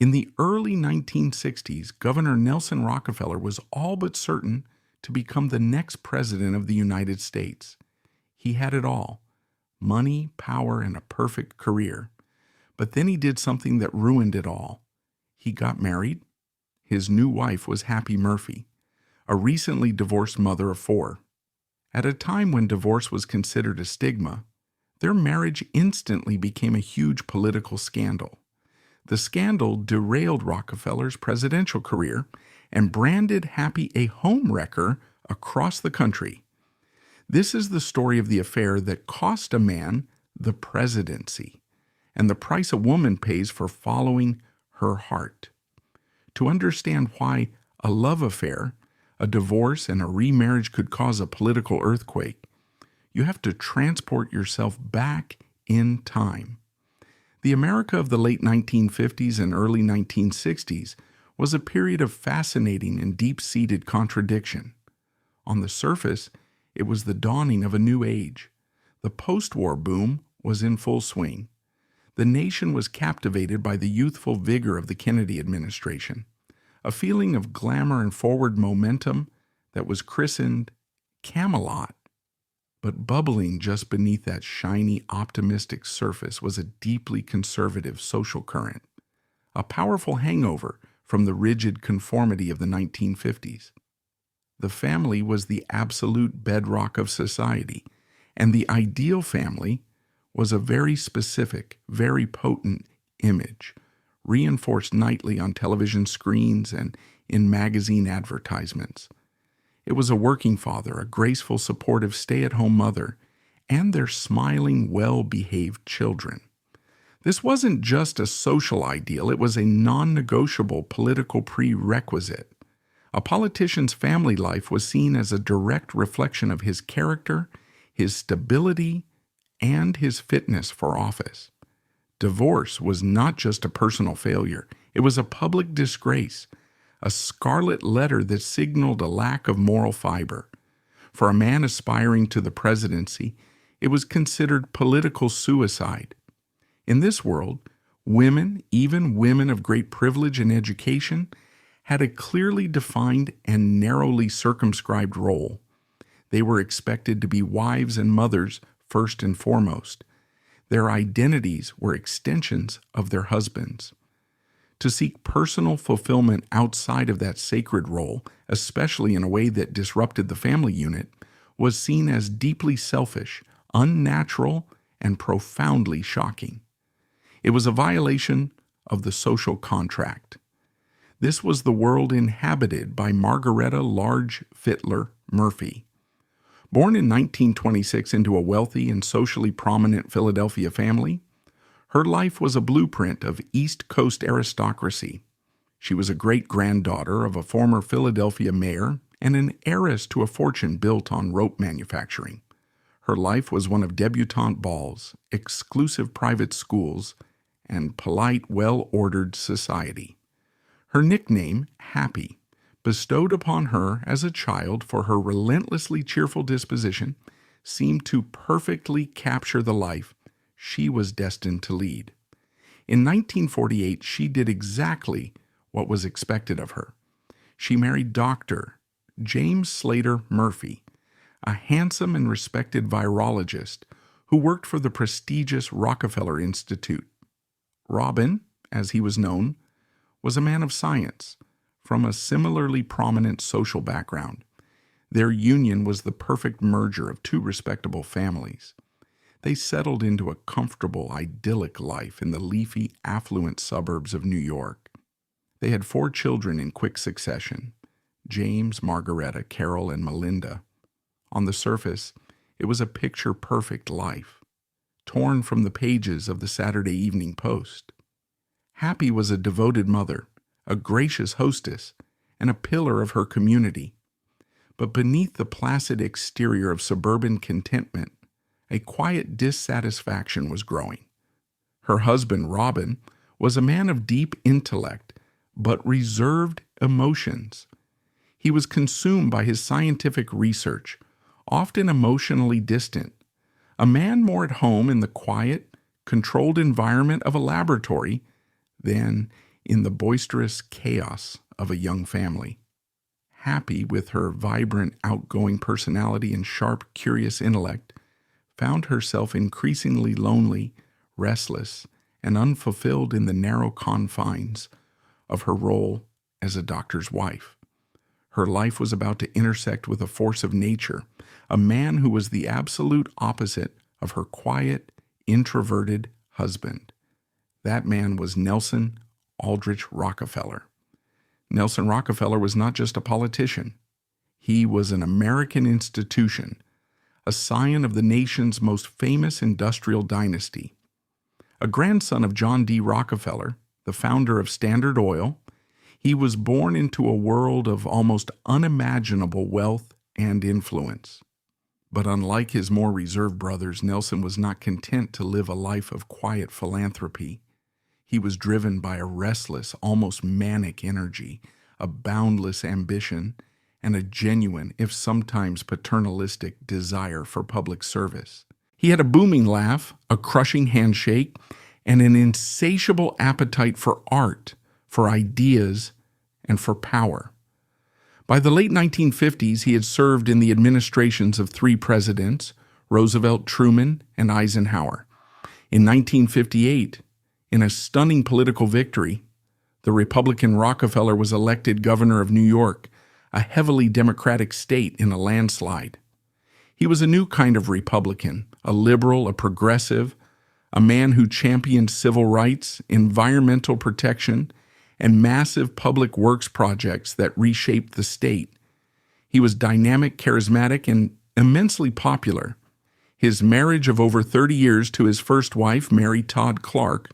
In the early 1960s, Governor Nelson Rockefeller was all but certain to become the next president of the United States. He had it all: money, power, and a perfect career. But then he did something that ruined it all. He got married. His new wife was Happy Murphy, a recently divorced mother of 4. At a time when divorce was considered a stigma, their marriage instantly became a huge political scandal. The scandal derailed Rockefeller's presidential career and branded Happy a homewrecker across the country. This is the story of the affair that cost a man the presidency, and the price a woman pays for following her heart. To understand why a love affair, a divorce, and a remarriage could cause a political earthquake, you have to transport yourself back in time. The America of the late 1950s and early 1960s was a period of fascinating and deep-seated contradiction. On the surface, it was the dawning of a new age. The post-war boom was in full swing. The nation was captivated by the youthful vigor of the Kennedy administration, a feeling of glamour and forward momentum that was christened Camelot. But bubbling just beneath that shiny, optimistic surface was a deeply conservative social current, a powerful hangover from the rigid conformity of the 1950s. The family was the absolute bedrock of society, and the ideal family was a very specific, very potent image, reinforced nightly on television screens and in magazine advertisements. It was a working father, a graceful, supportive, stay-at-home mother, and their smiling, well-behaved children. This wasn't just a social ideal, it was a non-negotiable political prerequisite. A politician's family life was seen as a direct reflection of his character, his stability, and his fitness for office. Divorce was not just a personal failure, it was a public disgrace, a scarlet letter that signaled a lack of moral fiber. For a man aspiring to the presidency, it was considered political suicide. In this world, women, even women of great privilege and education, had a clearly defined and narrowly circumscribed role. They were expected to be wives and mothers first and foremost. Their identities were extensions of their husbands. To seek personal fulfillment outside of that sacred role, especially in a way that disrupted the family unit, was seen as deeply selfish, unnatural, and profoundly shocking. It was a violation of the social contract. This was the world inhabited by Margaretta Large Fittler Murphy. Born in 1926 into a wealthy and socially prominent Philadelphia family, her life was a blueprint of East Coast aristocracy. She was a great-granddaughter of a former Philadelphia mayor and an heiress to a fortune built on rope manufacturing. Her life was one of debutante balls, exclusive private schools, and polite, well-ordered society. Her nickname, Happy, bestowed upon her as a child for her relentlessly cheerful disposition, seemed to perfectly capture the life she was destined to lead. In 1948, she did exactly what was expected of her. She married Dr. James Slater Murphy, a handsome and respected virologist who worked for the prestigious Rockefeller Institute. Robin, as he was known, was a man of science from a similarly prominent social background. Their union was the perfect merger of two respectable families. They settled into a comfortable, idyllic life in the leafy, affluent suburbs of New York. They had 4 children in quick succession: James, Margaretta, Carol, and Melinda. On the surface, it was a picture-perfect life, torn from the pages of the Saturday Evening Post. Happy was a devoted mother, a gracious hostess, and a pillar of her community. But beneath the placid exterior of suburban contentment, a quiet dissatisfaction was growing. Her husband, Robin, was a man of deep intellect, but reserved emotions. He was consumed by his scientific research, often emotionally distant, a man more at home in the quiet, controlled environment of a laboratory than in the boisterous chaos of a young family. Happy, with her vibrant, outgoing personality and sharp, curious intellect, found herself increasingly lonely, restless, and unfulfilled in the narrow confines of her role as a doctor's wife. Her life was about to intersect with a force of nature, a man who was the absolute opposite of her quiet, introverted husband. That man was Nelson Aldrich Rockefeller. Nelson Rockefeller was not just a politician. He was an American institution, a scion of the nation's most famous industrial dynasty. A grandson of John D. Rockefeller, the founder of Standard Oil, he was born into a world of almost unimaginable wealth and influence. But unlike his more reserved brothers, Nelson was not content to live a life of quiet philanthropy. He was driven by a restless, almost manic energy, a boundless ambition, and a genuine, if sometimes paternalistic, desire for public service. He had a booming laugh, a crushing handshake, and an insatiable appetite for art, for ideas, and for power. By the late 1950s, he had served in the administrations of 3 presidents, Roosevelt, Truman, and Eisenhower. In 1958, in a stunning political victory, the Republican Rockefeller was elected governor of New York, a heavily Democratic state, in a landslide. He was a new kind of Republican, a liberal, a progressive, a man who championed civil rights, environmental protection, and massive public works projects that reshaped the state. He was dynamic, charismatic, and immensely popular. His marriage of over 30 years to his first wife, Mary Todd Clark,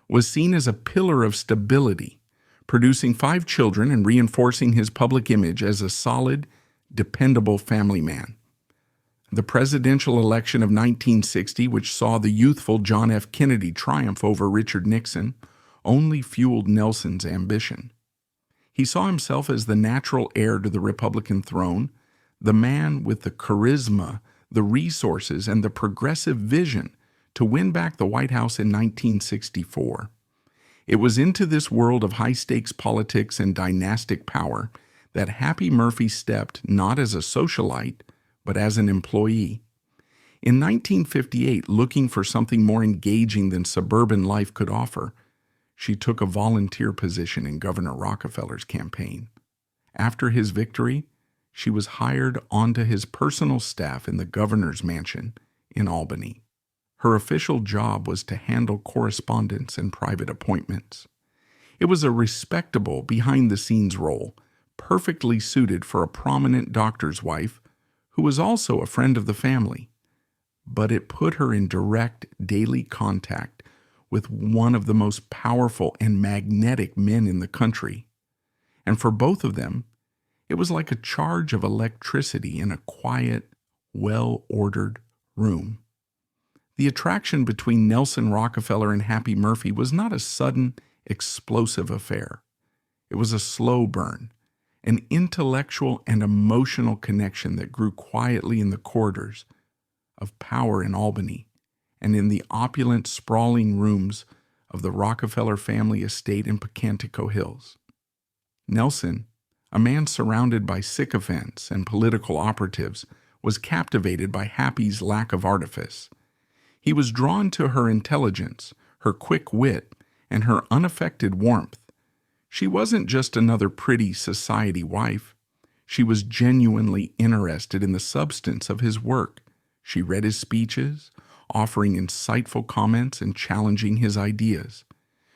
was seen as a pillar of stability, producing 5 children and reinforcing his public image as a solid, dependable family man. The presidential election of 1960, which saw the youthful John F. Kennedy triumph over Richard Nixon, only fueled Nelson's ambition. He saw himself as the natural heir to the Republican throne, the man with the charisma, the resources, and the progressive vision to win back the White House in 1964. It was into this world of high-stakes politics and dynastic power that Happy Murphy stepped not as a socialite, but as an employee. In 1958, looking for something more engaging than suburban life could offer, she took a volunteer position in Governor Rockefeller's campaign. After his victory, she was hired onto his personal staff in the governor's mansion in Albany. Her official job was to handle correspondence and private appointments. It was a respectable, behind-the-scenes role, perfectly suited for a prominent doctor's wife who was also a friend of the family. But it put her in direct daily contact with one of the most powerful and magnetic men in the country. And for both of them, it was like a charge of electricity in a quiet, well-ordered room. The attraction between Nelson Rockefeller and Happy Murphy was not a sudden, explosive affair. It was a slow burn, an intellectual and emotional connection that grew quietly in the corridors of power in Albany and in the opulent, sprawling rooms of the Rockefeller family estate in Pocantico Hills. Nelson, a man surrounded by sycophants and political operatives, was captivated by Happy's lack of artifice. He was drawn to her intelligence, her quick wit, and her unaffected warmth. She wasn't just another pretty society wife. She was genuinely interested in the substance of his work. She read his speeches, offering insightful comments and challenging his ideas.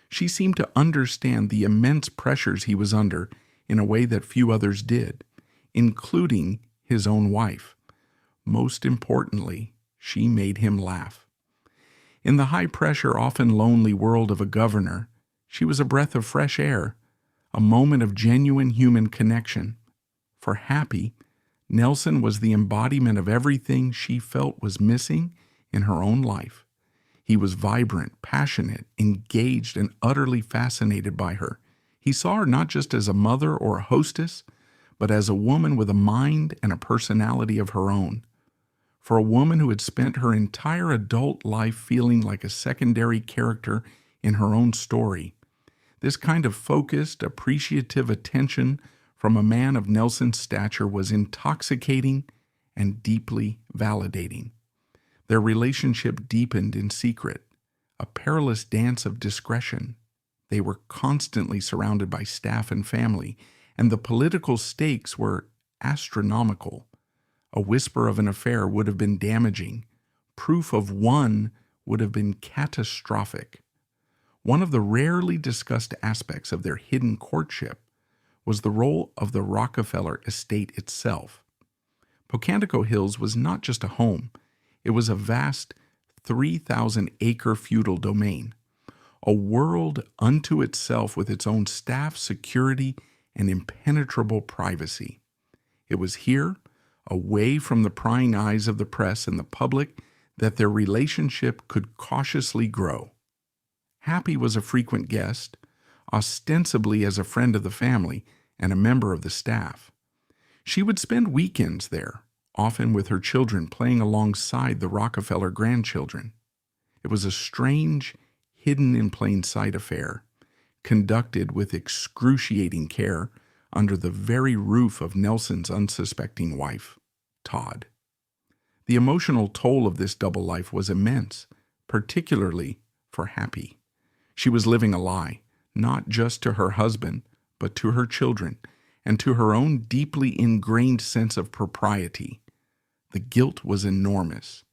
She seemed to understand the immense pressures he was under in a way that few others did, including his own wife. Most importantly, she made him laugh. In the high-pressure, often lonely world of a governor, she was a breath of fresh air, a moment of genuine human connection. For Happy, Nelson was the embodiment of everything she felt was missing in her own life. He was vibrant, passionate, engaged, and utterly fascinated by her. He saw her not just as a mother or a hostess, but as a woman with a mind and a personality of her own. For a woman who had spent her entire adult life feeling like a secondary character in her own story, This kind of focused, appreciative attention from a man of Nelson's stature was intoxicating and deeply validating. Their relationship deepened in secret, a perilous dance of discretion. They were constantly surrounded by staff and family, and the political stakes were astronomical. A whisper of an affair would have been damaging. Proof of one would have been catastrophic. One of the rarely discussed aspects of their hidden courtship was the role of the Rockefeller estate itself. Pocantico Hills was not just a home, it was a vast 3,000-acre feudal domain, a world unto itself with its own staff, security, and impenetrable privacy. It was here, away from the prying eyes of the press and the public, that their relationship could cautiously grow. Happy was a frequent guest, ostensibly as a friend of the family and a member of the staff. She would spend weekends there, often with her children playing alongside the Rockefeller grandchildren. It was a strange, hidden in plain sight affair, conducted with excruciating care under the very roof of Nelson's unsuspecting wife, Todd. The emotional toll of this double life was immense, particularly for Happy. She was living a lie, not just to her husband, but to her children, and to her own deeply ingrained sense of propriety. The guilt was enormous.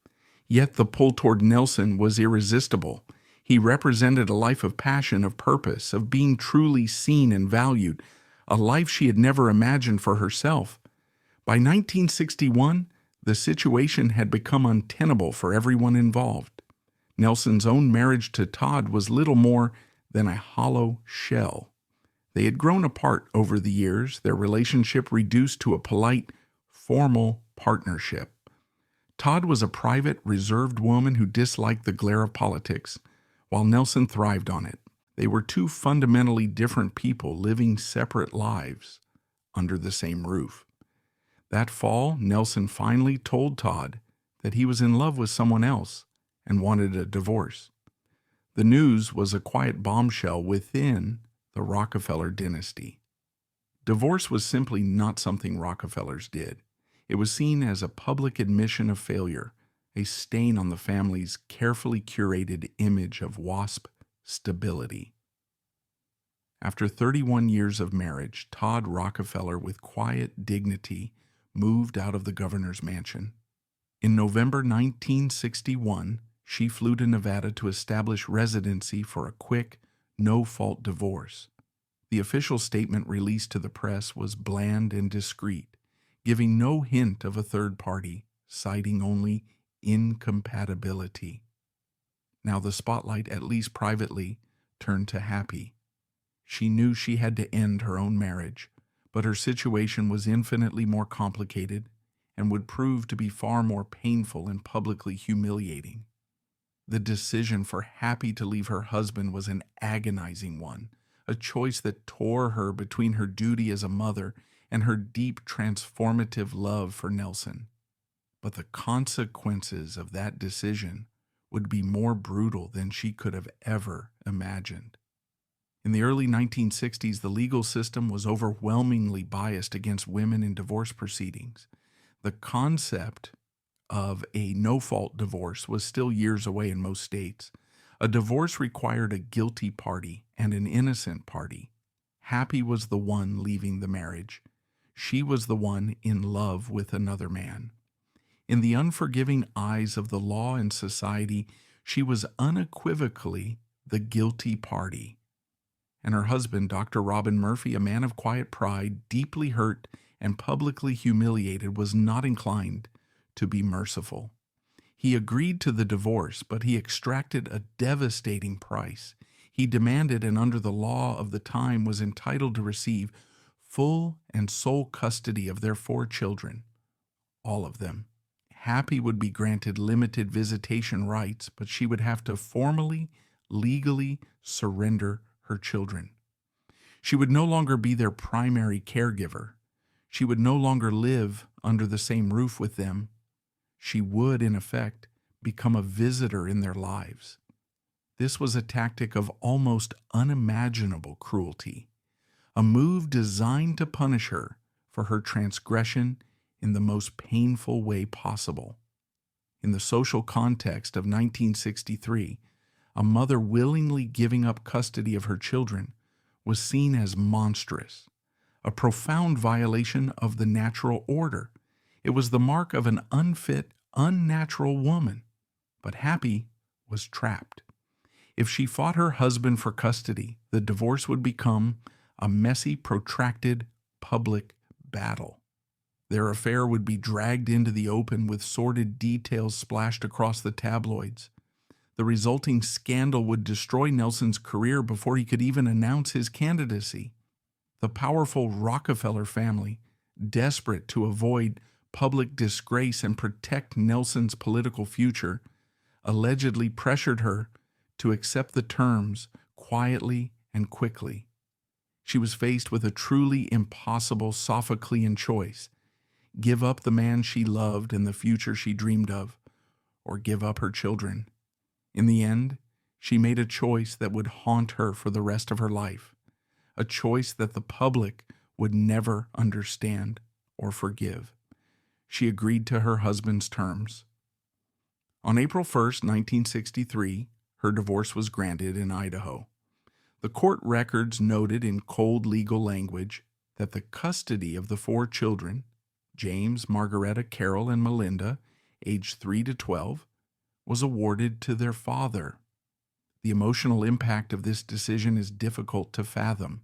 Yet the pull toward Nelson was irresistible. He represented a life of passion, of purpose, of being truly seen and valued, a life she had never imagined for herself. By 1961, the situation had become untenable for everyone involved. Nelson's own marriage to Todd was little more than a hollow shell. They had grown apart over the years, their relationship reduced to a polite, formal partnership. Todd was a private, reserved woman who disliked the glare of politics, while Nelson thrived on it. They were two fundamentally different people living separate lives under the same roof. That fall, Nelson finally told Todd that he was in love with someone else and wanted a divorce. The news was a quiet bombshell within the Rockefeller dynasty. Divorce was simply not something Rockefellers did. It was seen as a public admission of failure, a stain on the family's carefully curated image of WASP stability. After 31 years of marriage, Todd Rockefeller, with quiet dignity, moved out of the governor's mansion. In November 1961, she flew to Nevada to establish residency for a quick, no-fault divorce. The official statement released to the press was bland and discreet, giving no hint of a third party, citing only incompatibility. Now the spotlight, at least privately, turned to Happy. She knew she had to end her own marriage, but her situation was infinitely more complicated and would prove to be far more painful and publicly humiliating. The decision for Happy to leave her husband was an agonizing one, a choice that tore her between her duty as a mother and her deep transformative love for Nelson. But the consequences of that decision would be more brutal than she could have ever imagined. In the early 1960s, the legal system was overwhelmingly biased against women in divorce proceedings. The concept of a no-fault divorce was still years away in most states. A divorce required a guilty party and an innocent party. Happy was the one leaving the marriage. She was the one in love with another man. In the unforgiving eyes of the law and society, she was unequivocally the guilty party. And her husband, Dr. Robin Murphy, a man of quiet pride, deeply hurt and publicly humiliated, was not inclined to be merciful. He agreed to the divorce, but he extracted a devastating price. He demanded, and under the law of the time was entitled to receive, full and sole custody of their 4 children, all of them. Happy would be granted limited visitation rights, but she would have to formally, legally surrender her children. She would no longer be their primary caregiver. She would no longer live under the same roof with them. She would, in effect, become a visitor in their lives. This was a tactic of almost unimaginable cruelty, a move designed to punish her for her transgression in the most painful way possible. In the social context of 1963, a mother willingly giving up custody of her children was seen as monstrous, a profound violation of the natural order. It was the mark of an unfit, unnatural woman. But Happy was trapped. If she fought her husband for custody, the divorce would become a messy, protracted, public battle. Their affair would be dragged into the open with sordid details splashed across the tabloids. The resulting scandal would destroy Nelson's career before he could even announce his candidacy. The powerful Rockefeller family, desperate to avoid public disgrace and protect Nelson's political future, allegedly pressured her to accept the terms quietly and quickly. She was faced with a truly impossible Sophoclean choice: give up the man she loved and the future she dreamed of, or give up her children. In the end, she made a choice that would haunt her for the rest of her life, a choice that the public would never understand or forgive. She agreed to her husband's terms. On April 1st, 1963, her divorce was granted in Idaho. The court records noted in cold legal language that the custody of the 4 children, James, Margaretta, Carol, and Melinda, aged 3 to 12, was awarded to their father. The emotional impact of this decision is difficult to fathom.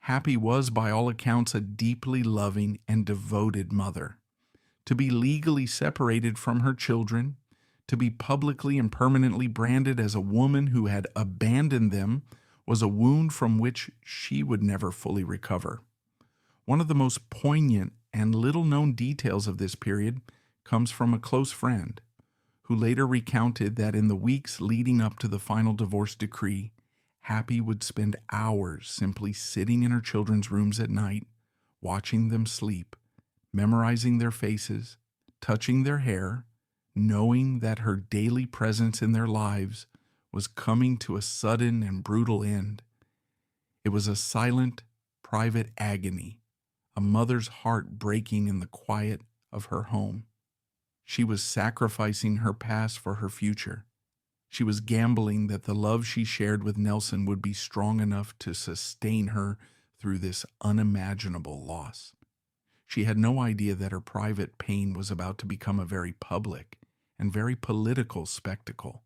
Happy was, by all accounts, a deeply loving and devoted mother. To be legally separated from her children, to be publicly and permanently branded as a woman who had abandoned them, was a wound from which she would never fully recover. One of the most poignant and little-known details of this period comes from a close friend, who later recounted that in the weeks leading up to the final divorce decree, Happy would spend hours simply sitting in her children's rooms at night, watching them sleep, memorizing their faces, touching their hair, knowing that her daily presence in their lives was coming to a sudden and brutal end. It was a silent, private agony, a mother's heart breaking in the quiet of her home. She was sacrificing her past for her future. She was gambling that the love she shared with Nelson would be strong enough to sustain her through this unimaginable loss. She had no idea that her private pain was about to become a very public and very political spectacle.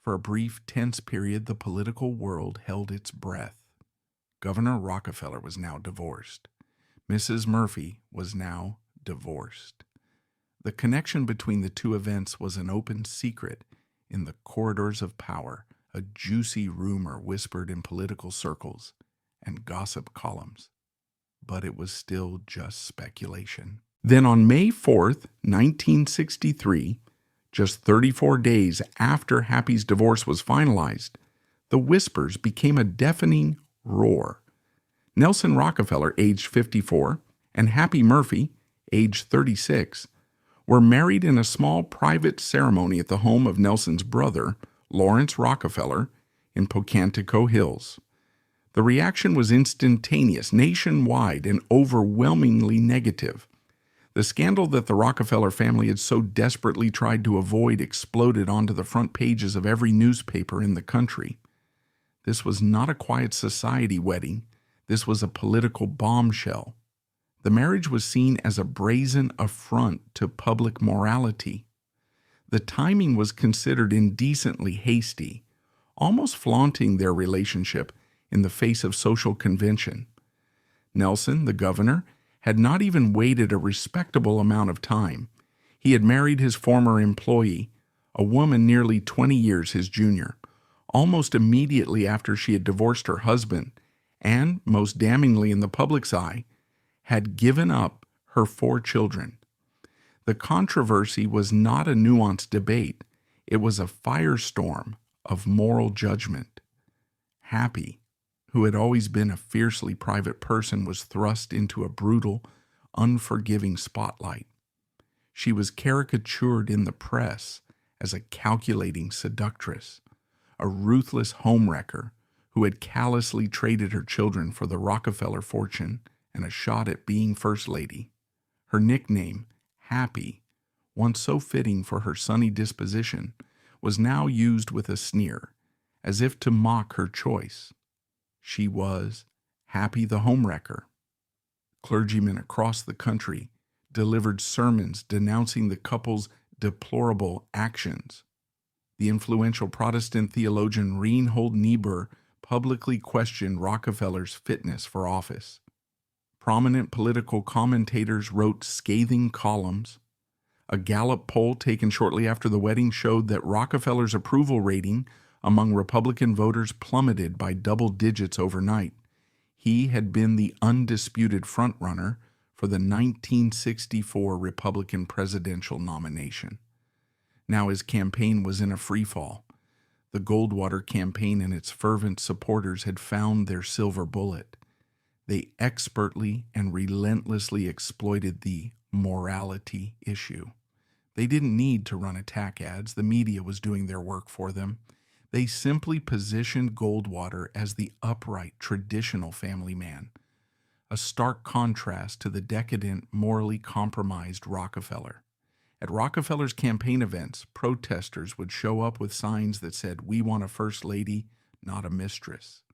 For a brief, tense period, the political world held its breath. Governor Rockefeller was now divorced. Mrs. Murphy was now divorced. The connection between the two events was an open secret in the corridors of power, a juicy rumor whispered in political circles and gossip columns. But it was still just speculation. Then on May 4th, 1963, just 34 days after Happy's divorce was finalized, the whispers became a deafening roar. Nelson Rockefeller, aged 54, and Happy Murphy, aged 36, were married in a small private ceremony at the home of Nelson's brother, Lawrence Rockefeller, in Pocantico Hills. The reaction was instantaneous, nationwide, and overwhelmingly negative. The scandal that the Rockefeller family had so desperately tried to avoid exploded onto the front pages of every newspaper in the country. This was not a quiet society wedding. This was a political bombshell. The marriage was seen as a brazen affront to public morality. The timing was considered indecently hasty, almost flaunting their relationship in the face of social convention. Nelson, the governor, had not even waited a respectable amount of time. He had married his former employee, a woman nearly 20 years his junior, almost immediately after she had divorced her husband, and, most damningly in the public's eye, had given up her 4 children. The controversy was not a nuanced debate. It was a firestorm of moral judgment. Happy, who had always been a fiercely private person, was thrust into a brutal, unforgiving spotlight. She was caricatured in the press as a calculating seductress, a ruthless homewrecker who had callously traded her children for the Rockefeller fortune and a shot at being First Lady. Her nickname, Happy, once so fitting for her sunny disposition, was now used with a sneer, as if to mock her choice. She was Happy the Homewrecker. Clergymen across the country delivered sermons denouncing the couple's deplorable actions. The influential Protestant theologian Reinhold Niebuhr publicly questioned Rockefeller's fitness for office. Prominent political commentators wrote scathing columns. A Gallup poll taken shortly after the wedding showed that Rockefeller's approval rating among Republican voters plummeted by double digits overnight. He had been the undisputed frontrunner for the 1964 Republican presidential nomination. Now his campaign was in a freefall. The Goldwater campaign and its fervent supporters had found their silver bullet. They expertly and relentlessly exploited the morality issue. They didn't need to run attack ads. The media was doing their work for them. They simply positioned Goldwater as the upright, traditional family man, a stark contrast to the decadent, morally compromised Rockefeller. At Rockefeller's campaign events, protesters would show up with signs that said, "We want a first lady, not a mistress."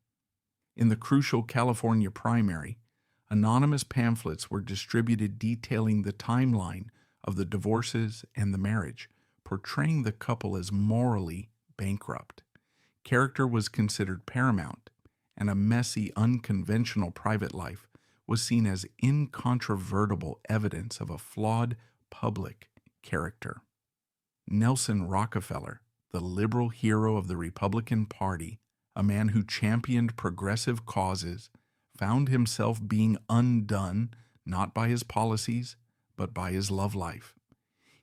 In the crucial California primary, anonymous pamphlets were distributed detailing the timeline of the divorces and the marriage, portraying the couple as morally bankrupt. Character was considered paramount, and a messy, unconventional private life was seen as incontrovertible evidence of a flawed public character. Nelson Rockefeller, the liberal hero of the Republican Party, a man who championed progressive causes, found himself being undone not by his policies, but by his love life.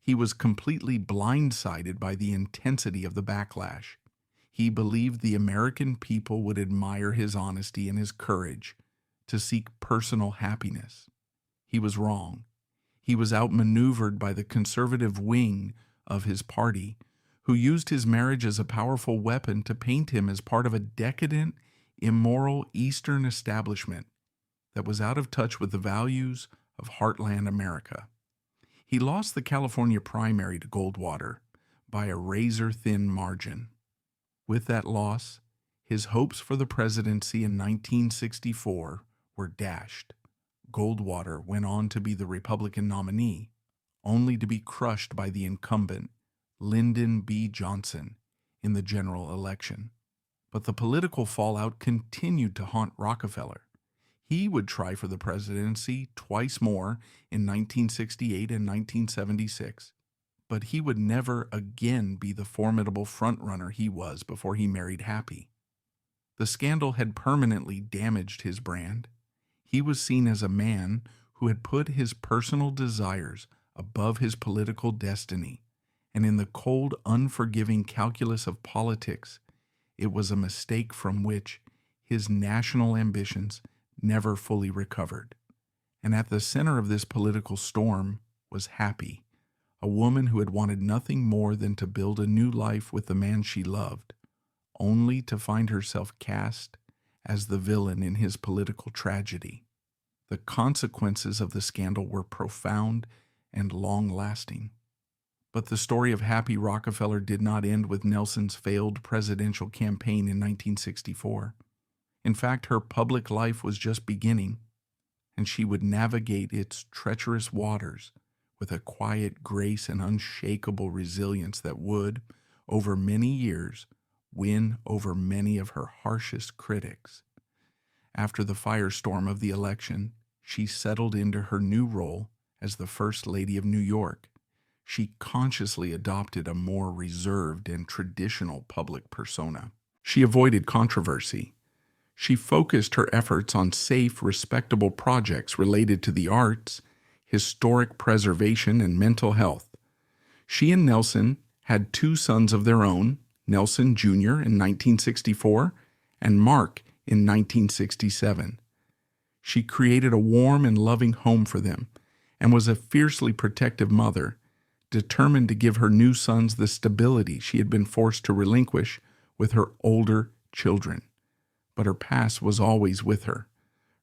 He was completely blindsided by the intensity of the backlash. He believed the American people would admire his honesty and his courage to seek personal happiness. He was wrong. He was outmaneuvered by the conservative wing of his party, who used his marriage as a powerful weapon to paint him as part of a decadent, immoral Eastern establishment that was out of touch with the values of heartland America. He lost the California primary to Goldwater by a razor-thin margin. With that loss, his hopes for the presidency in 1964 were dashed. Goldwater went on to be the Republican nominee, only to be crushed by the incumbent, Lyndon B. Johnson, in the general election. But the political fallout continued to haunt Rockefeller. He would try for the presidency twice more in 1968 and 1976, but he would never again be the formidable frontrunner he was before he married Happy. The scandal had permanently damaged his brand. He was seen as a man who had put his personal desires above his political destiny, and in the cold, unforgiving calculus of politics, it was a mistake from which his national ambitions never fully recovered. And at the center of this political storm was Happy, a woman who had wanted nothing more than to build a new life with the man she loved, only to find herself cast as the villain in his political tragedy. The consequences of the scandal were profound and long-lasting. But the story of Happy Rockefeller did not end with Nelson's failed presidential campaign in 1964. In fact, her public life was just beginning, and she would navigate its treacherous waters with a quiet grace and unshakable resilience that would, over many years, win over many of her harshest critics. After the firestorm of the election, she settled into her new role as the First Lady of New York. She consciously adopted a more reserved and traditional public persona. She avoided controversy. She focused her efforts on safe, respectable projects related to the arts, historic preservation, and mental health. She and Nelson had two sons of their own, Nelson Jr. in 1964 and Mark in 1967. She created a warm and loving home for them and was a fiercely protective mother, determined to give her new sons the stability she had been forced to relinquish with her older children. But her past was always with her.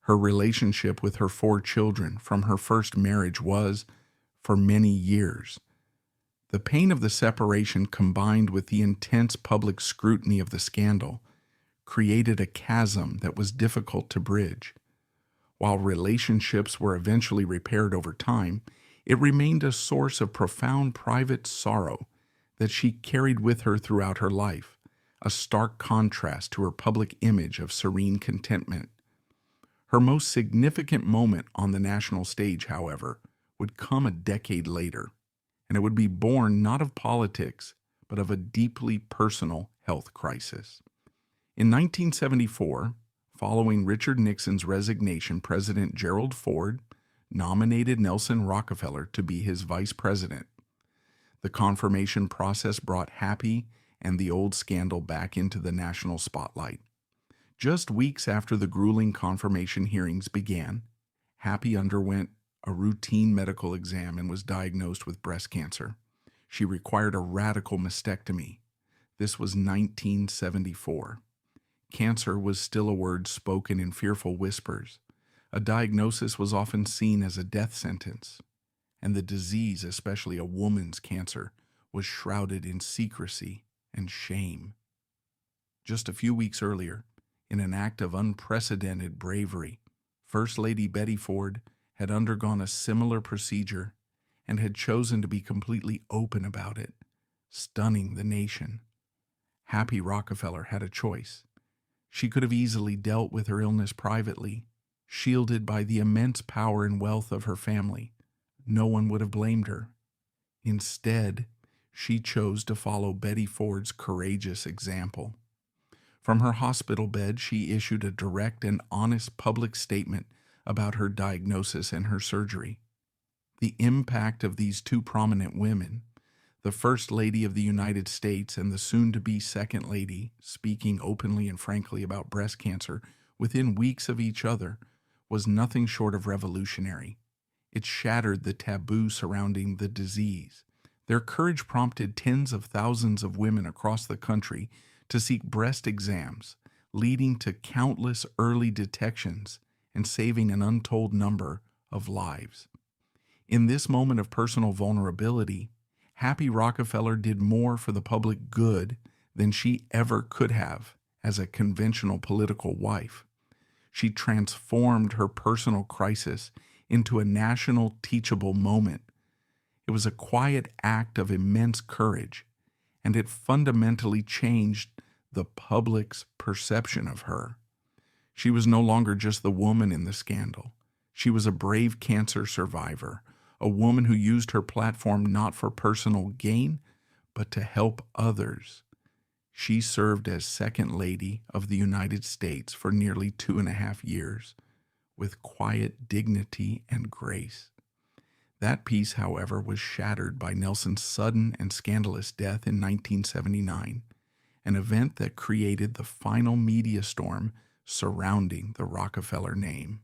Her relationship with her 4 children from her first marriage was, for many years. The pain of the separation combined with the intense public scrutiny of the scandal created a chasm that was difficult to bridge. While relationships were eventually repaired over time, it remained a source of profound private sorrow that she carried with her throughout her life, a stark contrast to her public image of serene contentment. Her most significant moment on the national stage, however, would come a decade later, and it would be born not of politics, but of a deeply personal health crisis. In 1974, following Richard Nixon's resignation, President Gerald Ford nominated Nelson Rockefeller to be his vice president. The confirmation process brought Happy and the old scandal back into the national spotlight. Just weeks after the grueling confirmation hearings began, Happy underwent a routine medical exam and was diagnosed with breast cancer. She required a radical mastectomy. This was 1974. Cancer was still a word spoken in fearful whispers. A diagnosis was often seen as a death sentence, and the disease, especially a woman's cancer, was shrouded in secrecy and shame. Just a few weeks earlier, in an act of unprecedented bravery, First Lady Betty Ford had undergone a similar procedure and had chosen to be completely open about it, stunning the nation. Happy Rockefeller had a choice. She could have easily dealt with her illness privately, shielded by the immense power and wealth of her family. No one would have blamed her. Instead, she chose to follow Betty Ford's courageous example. From her hospital bed, she issued a direct and honest public statement about her diagnosis and her surgery. The impact of these 2 prominent women, the First Lady of the United States and the soon-to-be Second Lady, speaking openly and frankly about breast cancer within weeks of each other, was nothing short of revolutionary. It shattered the taboo surrounding the disease. Their courage prompted tens of thousands of women across the country to seek breast exams, leading to countless early detections and saving an untold number of lives. In this moment of personal vulnerability, Happy Rockefeller did more for the public good than she ever could have as a conventional political wife. She transformed her personal crisis into a national teachable moment. It was a quiet act of immense courage, and it fundamentally changed the public's perception of her. She was no longer just the woman in the scandal. She was a brave cancer survivor, a woman who used her platform not for personal gain, but to help others. She served as Second Lady of the United States for nearly 2.5 years, with quiet dignity and grace. That peace, however, was shattered by Nelson's sudden and scandalous death in 1979, an event that created the final media storm surrounding the Rockefeller name.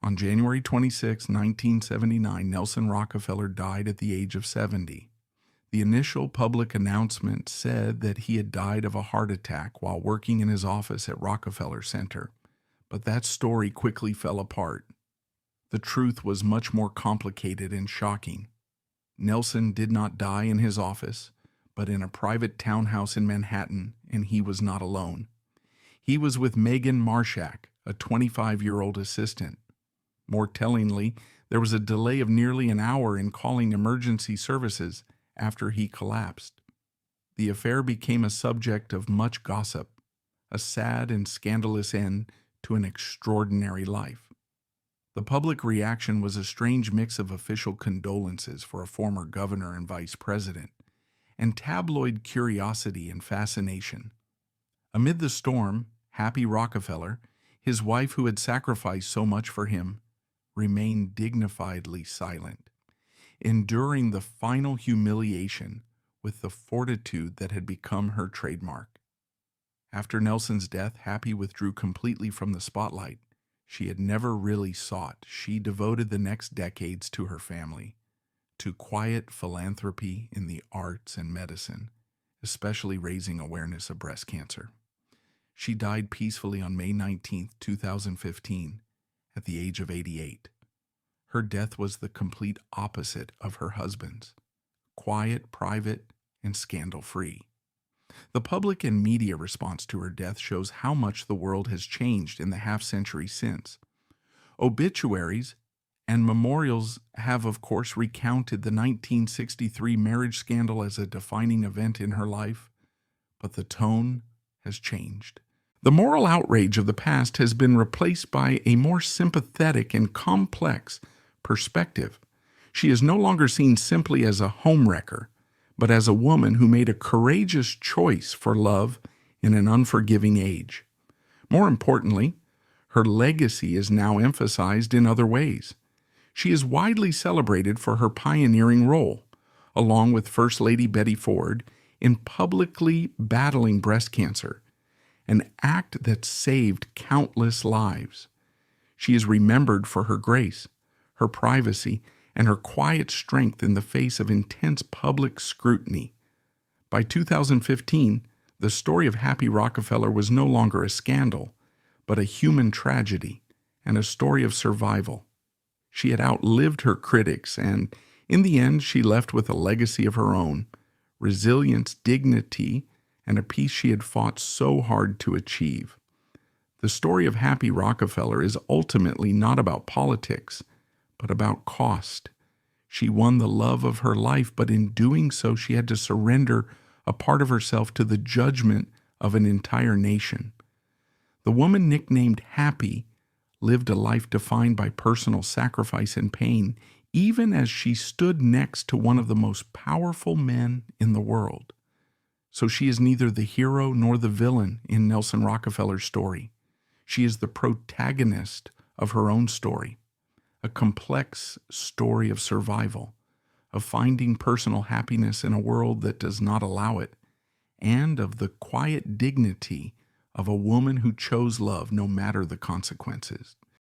On January 26, 1979, Nelson Rockefeller died at the age of 70. The initial public announcement said that he had died of a heart attack while working in his office at Rockefeller Center, but that story quickly fell apart. The truth was much more complicated and shocking. Nelson did not die in his office, but in a private townhouse in Manhattan, and he was not alone. He was with Megan Marshak, a 25-year-old assistant. More tellingly, there was a delay of nearly an hour in calling emergency services after he collapsed. The affair became a subject of much gossip, a sad and scandalous end to an extraordinary life. The public reaction was a strange mix of official condolences for a former governor and vice president, and tabloid curiosity and fascination. Amid the storm, Happy Rockefeller, his wife who had sacrificed so much for him, remained dignifiedly silent, enduring the final humiliation with the fortitude that had become her trademark. After Nelson's death, Happy withdrew completely from the spotlight. She had never really sought. She devoted the next decades to her family, to quiet philanthropy in the arts and medicine, especially raising awareness of breast cancer. She died peacefully on May 19, 2015, at the age of 88. Her death was the complete opposite of her husband's: quiet, private, and scandal-free. The public and media response to her death shows how much the world has changed in the half-century since. Obituaries and memorials have, of course, recounted the 1963 marriage scandal as a defining event in her life, but the tone has changed. The moral outrage of the past has been replaced by a more sympathetic and complex perspective. She is no longer seen simply as a homewrecker, but as a woman who made a courageous choice for love in an unforgiving age. More importantly, her legacy is now emphasized in other ways. She is widely celebrated for her pioneering role, along with First Lady Betty Ford, in publicly battling breast cancer, an act that saved countless lives. She is remembered for her grace, her privacy, and her quiet strength in the face of intense public scrutiny. By 2015, the story of Happy Rockefeller was no longer a scandal, but a human tragedy and a story of survival. She had outlived her critics, and in the end, she left with a legacy of her own: resilience, dignity, and a peace she had fought so hard to achieve. The story of Happy Rockefeller is ultimately not about politics, but about cost. She won the love of her life, but in doing so, she had to surrender a part of herself to the judgment of an entire nation. The woman nicknamed Happy lived a life defined by personal sacrifice and pain, even as she stood next to one of the most powerful men in the world. So she is neither the hero nor the villain in Nelson Rockefeller's story. She is the protagonist of her own story, a complex story of survival, of finding personal happiness in a world that does not allow it, and of the quiet dignity of a woman who chose love no matter the consequences.